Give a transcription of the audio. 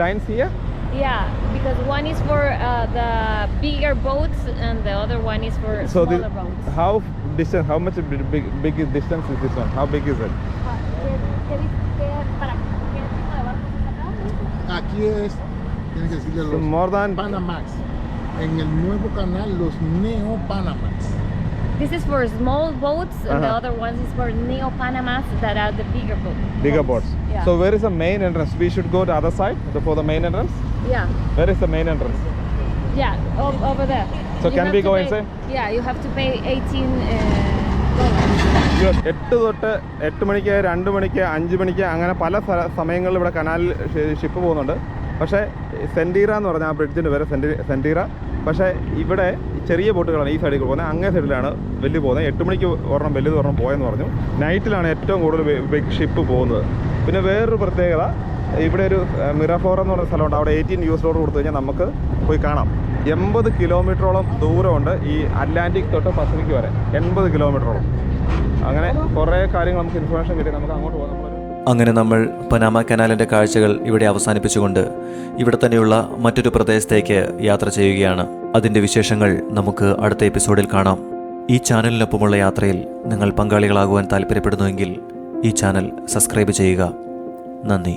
lines here? Yeah, because one is for the bigger boats and the other one is for So smaller boats. how distance? How much big distance is this one? How big is it? Aquí es, tienes que decirle So los more than Panamax. En el nuevo canal, los Neo Panamax. This is for small boats and the Uh-huh. other ones is for Neo Panamas that are the bigger bigger boats. Yeah. So where is the main entrance? We should go to the other side for the main entrance. yeah, Where is the main entrance? over there. So You can have we to go pay- inside? Yeah, you have to pay $18. 8 തൊട്ട് 8 മണിക്ക് 2 മണിക്ക് 5 മണിക്ക് അങ്ങനെ പല സമയങ്ങളിൽ ഇവിടെ കനാലിൽ ship പോകുന്നുണ്ട്. പക്ഷേ സെൻറ്റീറ എന്ന് പറഞ്ഞാൽ ആ ബ്രിഡ്ജിൻ്റെ പേര് സെൻറ്റീറ. പക്ഷേ ഇവിടെ ചെറിയ ബോട്ടുകളാണ് ഈ സൈഡിൽ പോകുന്നത്, അങ്ങേ സൈഡിലാണ് വലിയ പോകുന്നത്. 8 മണിക്ക് ഒരെണ്ണം വലുത് ഒരെണ്ണം പോയെന്ന് പറഞ്ഞു. നൈറ്റിലാണ് ഏറ്റവും കൂടുതൽ ബിഗ് ഷിപ്പ് പോകുന്നത്. പിന്നെ വേറൊരു പ്രത്യേകത, ഇവിടെ ഒരു മിറാഫോർ എന്ന് പറഞ്ഞ സ്ഥലമുണ്ട്. അവിടെ $18 കൊടുത്തു കഴിഞ്ഞാൽ നമുക്ക് പോയി കാണാം. 80 കിലോമീറ്ററോളം ദൂരമുണ്ട് ഈ അറ്റ്ലാന്റിക് തൊട്ട് പസഫിക് വരെ. 80 കിലോമീറ്ററോളം. അങ്ങനെ കുറേ കാര്യങ്ങൾ നമുക്ക് ഇൻഫർമേഷൻ കിട്ടി. നമുക്ക് അങ്ങോട്ട് പോകാം. അങ്ങനെ നമ്മൾ പനാമ കനാലിൻ്റെ കാഴ്ചകൾ ഇവിടെ അവസാനിപ്പിച്ചുകൊണ്ട് ഇവിടെ തന്നെയുള്ള മറ്റൊരു പ്രദേശത്തേക്ക് യാത്ര ചെയ്യുകയാണ്. അതിൻ്റെ വിശേഷങ്ങൾ നമുക്ക് അടുത്ത എപ്പിസോഡിൽ കാണാം. ഈ ചാനലിനൊപ്പമുള്ള യാത്രയിൽ നിങ്ങൾ പങ്കാളികളാകുവാൻ താല്പര്യപ്പെടുന്നുവെങ്കിൽ ഈ ചാനൽ സബ്സ്ക്രൈബ് ചെയ്യുക. നന്ദി.